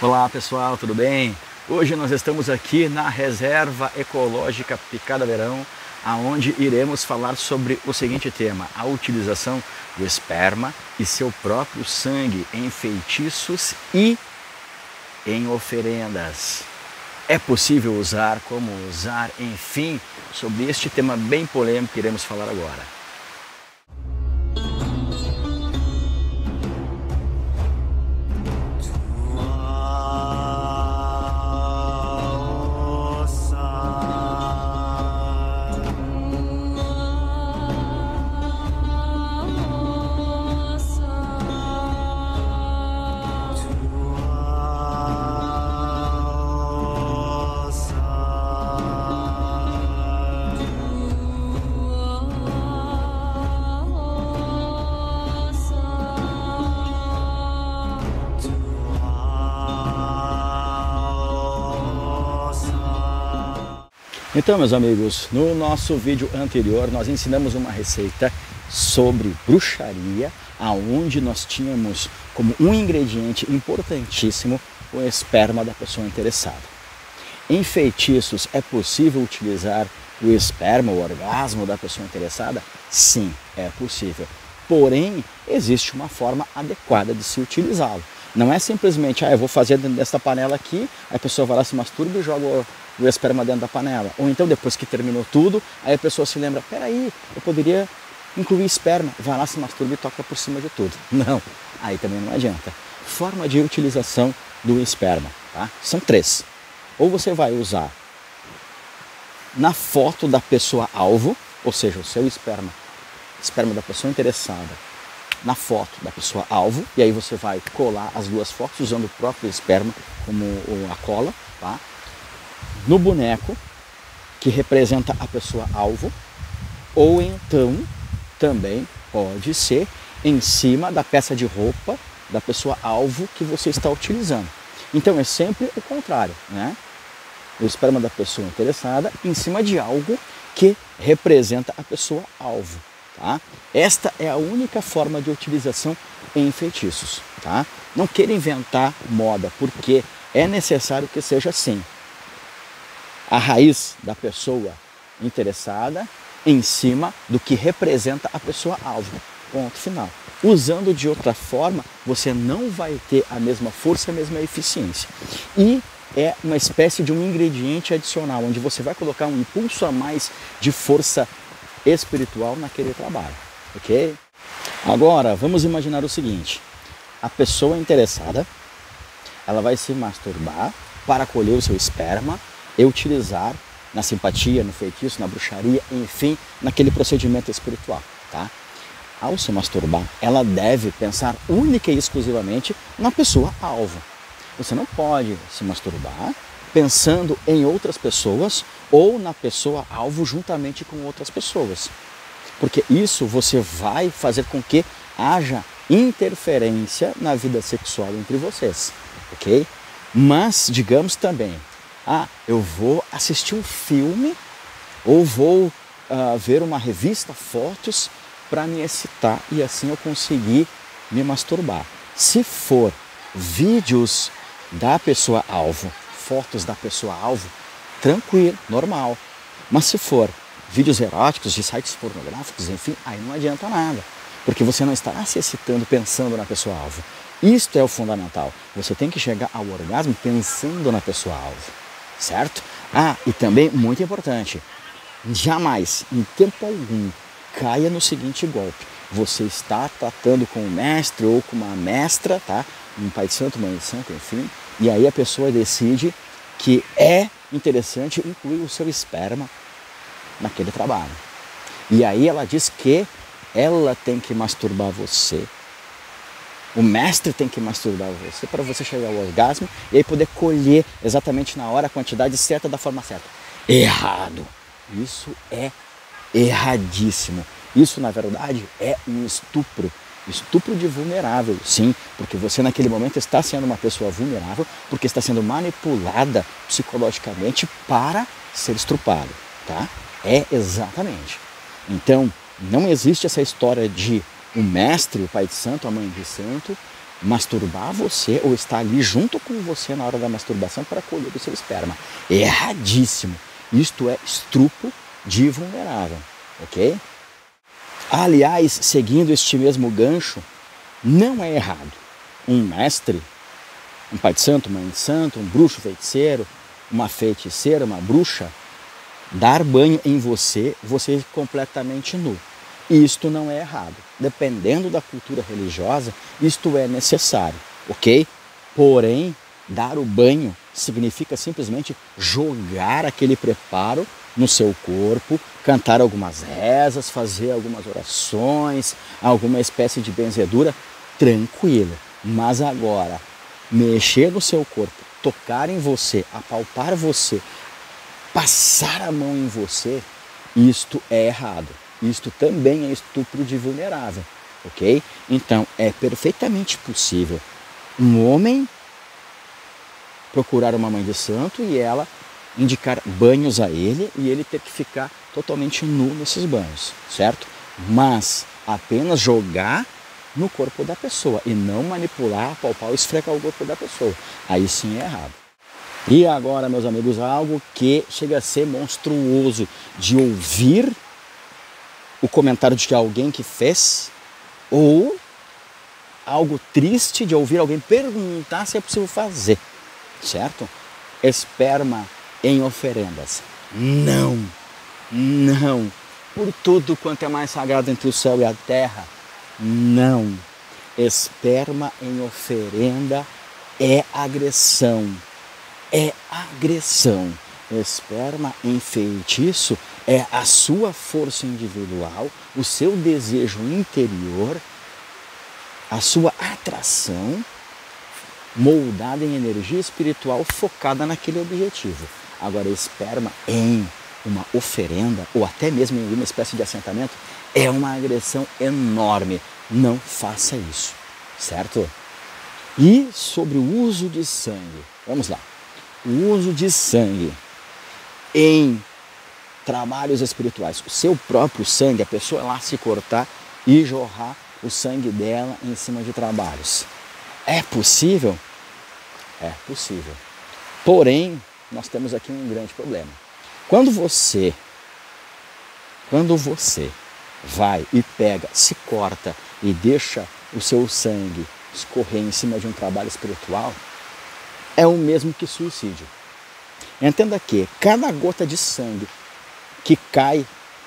Olá pessoal, tudo bem? Hoje nós estamos aqui na Reserva Ecológica Picada Verão, aonde iremos falar sobre o seguinte tema: a utilização do esperma e seu próprio sangue em feitiços e em oferendas. É possível usar, como usar, enfim, sobre este tema bem polêmico que iremos falar agora. Então, meus amigos, no nosso vídeo anterior nós ensinamos uma receita sobre bruxaria, aonde nós tínhamos como um ingrediente importantíssimo o esperma da pessoa interessada. Em feitiços é possível utilizar o esperma, o orgasmo da pessoa interessada? Sim, é possível. Porém, existe uma forma adequada de se utilizá-lo. Não é simplesmente, eu vou fazer dentro dessa panela aqui, a pessoa vai lá, se masturba e joga o esperma dentro da panela. Ou então, depois que terminou tudo, aí a pessoa se lembra, peraí, eu poderia incluir esperma. Vai lá, se masturba e toca por cima de tudo. Não, aí também não adianta. Forma de utilização do esperma, tá? São três. Ou você vai usar na foto da pessoa alvo, ou seja, o seu esperma da pessoa interessada, na foto da pessoa alvo, e aí você vai colar as duas fotos usando o próprio esperma como a cola, tá? No boneco que representa a pessoa alvo, ou então também pode ser em cima da peça de roupa da pessoa alvo que você está utilizando. Então é sempre o contrário, né? O esperma da pessoa interessada em cima de algo que representa a pessoa alvo. Tá? Esta é a única forma de utilização em feitiços. Tá? Não queira inventar moda, porque é necessário que seja assim. A raiz da pessoa interessada em cima do que representa a pessoa alvo. Ponto final. Usando de outra forma, você não vai ter a mesma força, a mesma eficiência. E é uma espécie de um ingrediente adicional, onde você vai colocar um impulso a mais de força espiritual naquele trabalho, ok? Agora, vamos imaginar o seguinte: a pessoa interessada, ela vai se masturbar para colher o seu esperma e utilizar na simpatia, no feitiço, na bruxaria, enfim, naquele procedimento espiritual, tá? Ao se masturbar, ela deve pensar única e exclusivamente na pessoa alvo. Você não pode se masturbar pensando em outras pessoas ou na pessoa alvo juntamente com outras pessoas, porque isso você vai fazer com que haja interferência na vida sexual entre vocês, ok? Mas digamos também, eu vou assistir um filme ou vou ver uma revista, fotos para me excitar e assim eu conseguir me masturbar. Se for vídeos da pessoa alvo, fotos da pessoa alvo, tranquilo, normal. Mas se for vídeos eróticos de sites pornográficos, enfim, aí não adianta nada, porque você não estará se excitando pensando na pessoa alvo. Isto é o fundamental. Você tem que chegar ao orgasmo pensando na pessoa alvo, certo? E também, muito importante, jamais, em tempo algum, caia no seguinte golpe: você está tratando com um mestre ou com uma mestra, tá? Um pai de santo, mãe de santo, enfim, e aí a pessoa decide que é interessante incluir o seu esperma naquele trabalho. E aí ela diz que ela tem que masturbar você, o mestre tem que masturbar você para você chegar ao orgasmo e aí poder colher exatamente na hora a quantidade certa da forma certa. Errado! Isso é erradíssimo. Isso, na verdade, é um estupro. Estupro de vulnerável, sim, porque você naquele momento está sendo uma pessoa vulnerável, porque está sendo manipulada psicologicamente para ser estrupada, tá? É exatamente. Então, não existe essa história de o mestre, o pai de santo, a mãe de santo, masturbar você ou estar ali junto com você na hora da masturbação para colher o seu esperma. Erradíssimo. Isto é estupro de vulnerável, ok? Aliás, seguindo este mesmo gancho, não é errado um mestre, um pai de santo, mãe de santo, um bruxo feiticeiro, uma feiticeira, uma bruxa, dar banho em você completamente nu. Isto não é errado. Dependendo da cultura religiosa, isto é necessário, ok? Porém, dar o banho significa simplesmente jogar aquele preparo no seu corpo, cantar algumas rezas, fazer algumas orações, alguma espécie de benzedura, tranquilo. Mas agora, mexer no seu corpo, tocar em você, apalpar você, passar a mão em você, isto é errado. Isto também é estupro de vulnerável, ok? Então, é perfeitamente possível um homem procurar uma mãe de santo e ela indicar banhos a ele e ele ter que ficar totalmente nu nesses banhos, certo? Mas apenas jogar no corpo da pessoa e não manipular, apalpar ou esfregar o corpo da pessoa. Aí sim é errado. E agora, meus amigos, algo que chega a ser monstruoso de ouvir o comentário de alguém que fez, ou algo triste de ouvir alguém perguntar se é possível fazer, certo? Esperma em oferendas. Não, não. Por tudo quanto é mais sagrado entre o céu e a terra, não. Esperma em oferenda é agressão. É agressão. Esperma em feitiço é a sua força individual, o seu desejo interior, a sua atração moldada em energia espiritual focada naquele objetivo. Agora, esperma em uma oferenda ou até mesmo em uma espécie de assentamento é uma agressão enorme. Não faça isso, certo? E sobre o uso de sangue, vamos lá. O uso de sangue em trabalhos espirituais, o seu próprio sangue, a pessoa lá se cortar e jorrar o sangue dela em cima de trabalhos. É possível? É possível. Porém, nós temos aqui um grande problema. Quando você vai e pega, se corta e deixa o seu sangue escorrer em cima de um trabalho espiritual, é o mesmo que suicídio. Entenda que cada gota de sangue que cai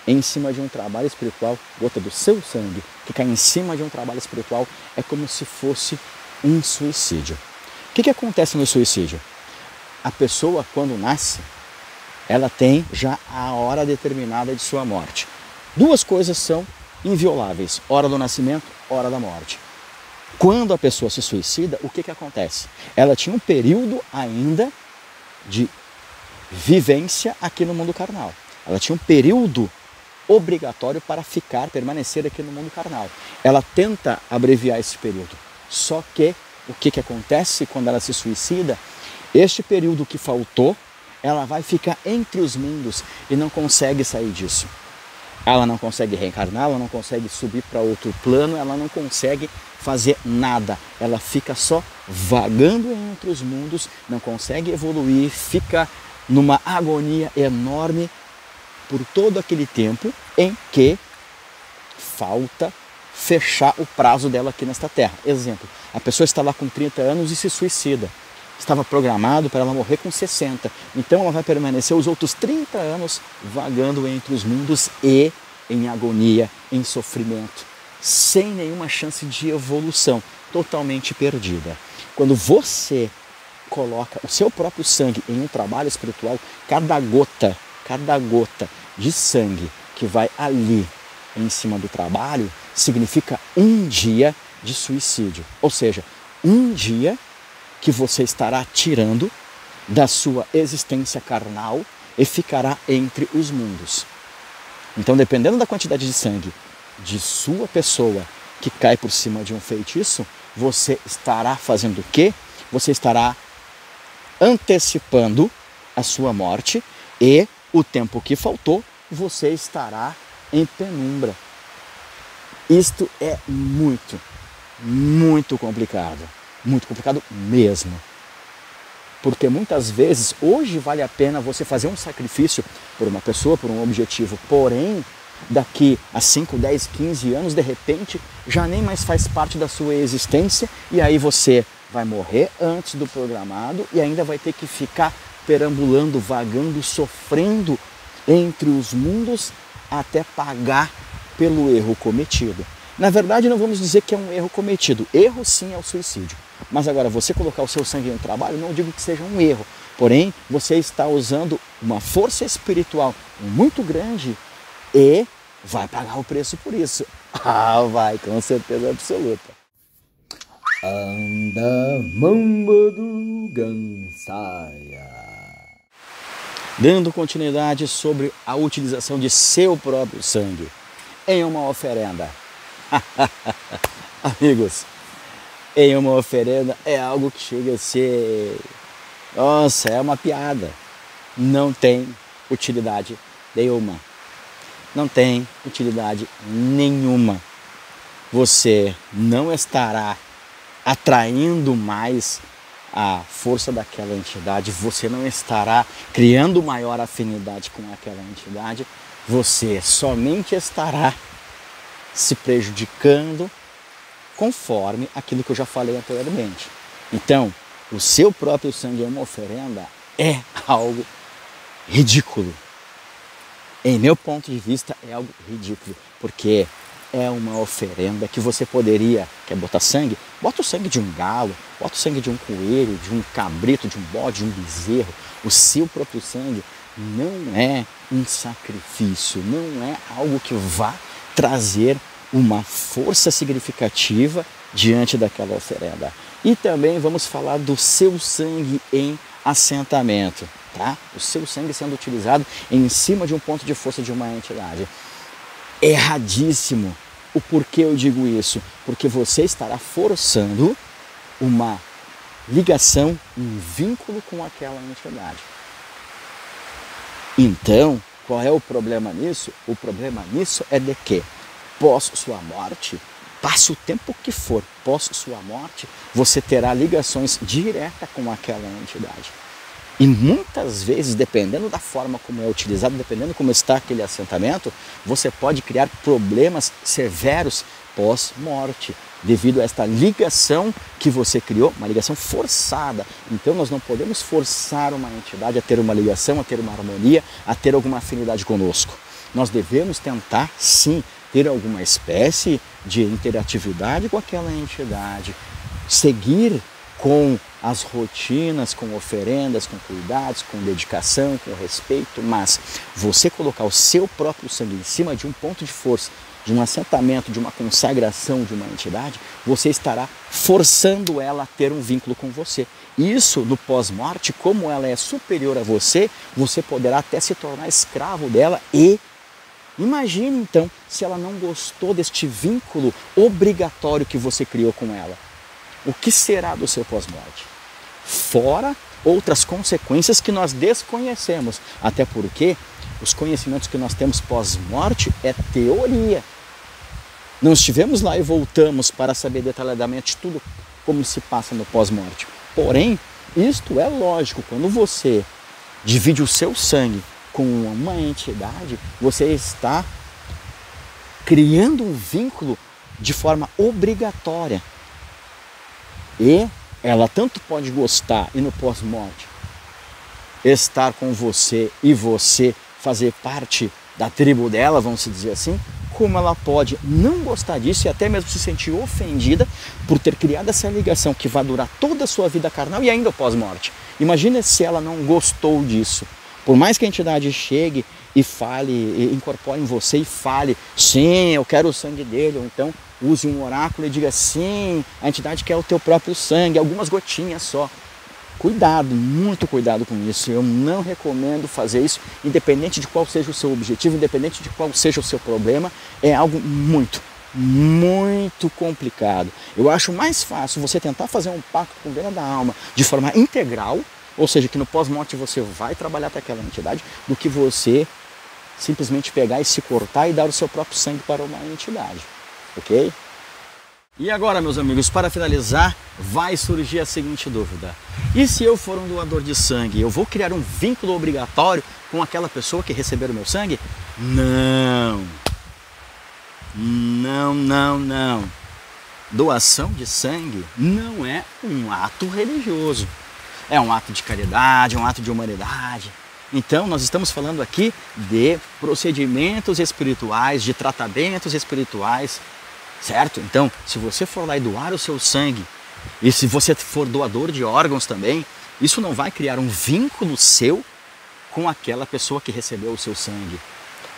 em cima de um trabalho espiritual, gota do seu sangue que cai em cima de um trabalho espiritual, é como se fosse um suicídio. O que acontece no suicídio? A pessoa, quando nasce, ela tem já a hora determinada de sua morte. Duas coisas são invioláveis: hora do nascimento, hora da morte. Quando a pessoa se suicida, o que acontece? Ela tinha um período ainda de vivência aqui no mundo carnal. Ela tinha um período obrigatório para permanecer aqui no mundo carnal. Ela tenta abreviar esse período. Só que o que acontece quando ela se suicida? Este período que faltou, ela vai ficar entre os mundos e não consegue sair disso. Ela não consegue reencarnar, ela não consegue subir para outro plano, ela não consegue fazer nada. Ela fica só vagando entre os mundos, não consegue evoluir, fica numa agonia enorme por todo aquele tempo em que falta fechar o prazo dela aqui nesta terra. Exemplo, a pessoa está lá com 30 anos e se suicida. Estava programado para ela morrer com 60. Então ela vai permanecer os outros 30 anos vagando entre os mundos e em agonia, em sofrimento, sem nenhuma chance de evolução, totalmente perdida. Quando você coloca o seu próprio sangue em um trabalho espiritual, cada gota de sangue que vai ali em cima do trabalho significa um dia de suicídio. Ou seja, um dia que você estará tirando da sua existência carnal e ficará entre os mundos. Então, dependendo da quantidade de sangue de sua pessoa que cai por cima de um feitiço, você estará fazendo o quê? Você estará antecipando a sua morte e o tempo que faltou, você estará em penumbra. Isto é muito, muito complicado mesmo. Porque muitas vezes, hoje vale a pena você fazer um sacrifício por uma pessoa, por um objetivo, porém, daqui a 5, 10, 15 anos, de repente, já nem mais faz parte da sua existência e aí você vai morrer antes do programado e ainda vai ter que ficar perambulando, vagando, sofrendo entre os mundos até pagar pelo erro cometido. Na verdade, não vamos dizer que é um erro cometido. Erro sim é o suicídio. Mas agora, você colocar o seu sangue no trabalho, não digo que seja um erro. Porém, você está usando uma força espiritual muito grande e vai pagar o preço por isso. Ah, vai, com certeza absoluta. Anda, mamba do Gansaya. Dando continuidade sobre a utilização de seu próprio sangue em uma oferenda. Amigos, em uma oferenda é algo que chega a ser... Nossa, é uma piada. Não tem utilidade nenhuma. Não tem utilidade nenhuma. Você não estará atraindo mais a força daquela entidade, você não estará criando maior afinidade com aquela entidade, você somente estará se prejudicando conforme aquilo que eu já falei anteriormente. Então, o seu próprio sangue em uma oferenda é algo ridículo. Em meu ponto de vista, é algo ridículo, porque é uma oferenda que você poderia, quer botar sangue? Bota o sangue de um galo, bota o sangue de um coelho, de um cabrito, de um bode, de um bezerro. O seu próprio sangue não é um sacrifício, não é algo que vá trazer uma força significativa diante daquela oferenda. E também vamos falar do seu sangue em assentamento, tá? O seu sangue sendo utilizado em cima de um ponto de força de uma entidade. Erradíssimo. O porquê eu digo isso? Porque você estará forçando uma ligação, um vínculo com aquela entidade. Então, qual é o problema nisso? O problema nisso é de que, pós sua morte, passe o tempo que for, pós sua morte, você terá ligações diretas com aquela entidade. E muitas vezes, dependendo da forma como é utilizado, dependendo como está aquele assentamento, você pode criar problemas severos pós-morte, devido a esta ligação que você criou, uma ligação forçada. Então nós não podemos forçar uma entidade a ter uma ligação, a ter uma harmonia, a ter alguma afinidade conosco. Nós devemos tentar, sim, ter alguma espécie de interatividade com aquela entidade, seguir com as rotinas, com oferendas, com cuidados, com dedicação, com respeito, mas você colocar o seu próprio sangue em cima de um ponto de força, de um assentamento, de uma consagração de uma entidade, você estará forçando ela a ter um vínculo com você. Isso, no pós-morte, como ela é superior a você, você poderá até se tornar escravo dela e imagine então se ela não gostou deste vínculo obrigatório que você criou com ela. O que será do seu pós-morte? Fora outras consequências que nós desconhecemos, até porque os conhecimentos que nós temos pós-morte é teoria. Não estivemos lá e voltamos para saber detalhadamente tudo como se passa no pós-morte. Porém, isto é lógico, quando você divide o seu sangue com uma entidade, você está criando um vínculo de forma obrigatória. E ela tanto pode gostar e no pós-morte estar com você e você fazer parte da tribo dela, vamos dizer assim, como ela pode não gostar disso e até mesmo se sentir ofendida por ter criado essa ligação que vai durar toda a sua vida carnal e ainda o pós-morte. Imagina se ela não gostou disso. Por mais que a entidade chegue e fale, e incorpore em você e fale, sim, eu quero o sangue dele, ou então use um oráculo e diga, sim, a entidade quer o teu próprio sangue, algumas gotinhas só. Cuidado, muito cuidado com isso. Eu não recomendo fazer isso, independente de qual seja o seu objetivo, independente de qual seja o seu problema, é algo muito complicado. Eu acho mais fácil você tentar fazer um pacto com o Deus da alma de forma integral, ou seja, que no pós-morte você vai trabalhar para aquela entidade, do que você simplesmente pegar e se cortar e dar o seu próprio sangue para uma entidade, ok? E agora, meus amigos, para finalizar, vai surgir a seguinte dúvida. E se eu for um doador de sangue, eu vou criar um vínculo obrigatório com aquela pessoa que receber o meu sangue? Não. Não, não, não. Doação de sangue não é um ato religioso. É um ato de caridade, é um ato de humanidade. Então, nós estamos falando aqui de procedimentos espirituais, de tratamentos espirituais, certo? Então, se você for lá e doar o seu sangue, e se você for doador de órgãos também, isso não vai criar um vínculo seu com aquela pessoa que recebeu o seu sangue.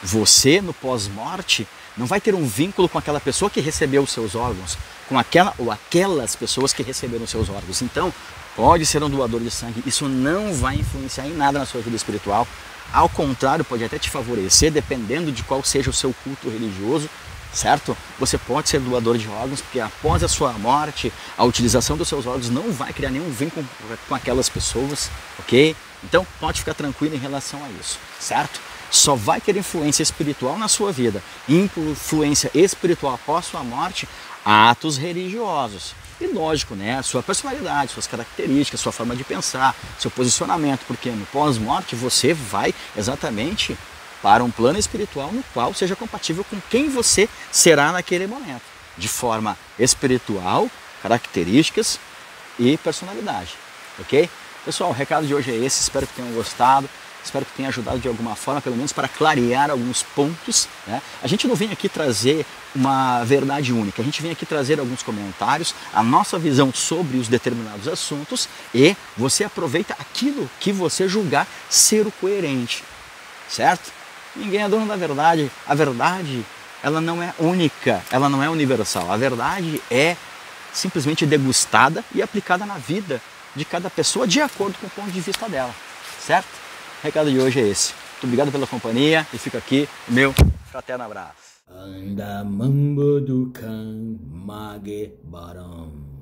Você, no pós-morte, não vai ter um vínculo com aquela pessoa que recebeu os seus órgãos, com aquela ou aquelas pessoas que receberam os seus órgãos. Então, pode ser um doador de sangue, isso não vai influenciar em nada na sua vida espiritual. Ao contrário, pode até te favorecer, dependendo de qual seja o seu culto religioso, certo? Você pode ser doador de órgãos, porque após a sua morte, a utilização dos seus órgãos não vai criar nenhum vínculo com aquelas pessoas, ok? Então, pode ficar tranquilo em relação a isso, certo? Só vai ter influência espiritual na sua vida, influência espiritual após sua morte, atos religiosos. E lógico, né? Sua personalidade, suas características, sua forma de pensar, seu posicionamento, porque no pós-morte você vai exatamente para um plano espiritual no qual seja compatível com quem você será naquele momento, de forma espiritual, características e personalidade, ok? Pessoal, o recado de hoje é esse, espero que tenham gostado. Espero que tenha ajudado de alguma forma, pelo menos para clarear alguns pontos, né? A gente não vem aqui trazer uma verdade única, a gente vem aqui trazer alguns comentários, a nossa visão sobre os determinados assuntos e você aproveita aquilo que você julgar ser o coerente, certo? Ninguém é dono da verdade, a verdade ela não é única, ela não é universal, a verdade é simplesmente degustada e aplicada na vida de cada pessoa de acordo com o ponto de vista dela, certo? O recado de hoje é esse. Muito obrigado pela companhia e fica aqui o meu fraterno abraço. Anda mambo do can mage baram.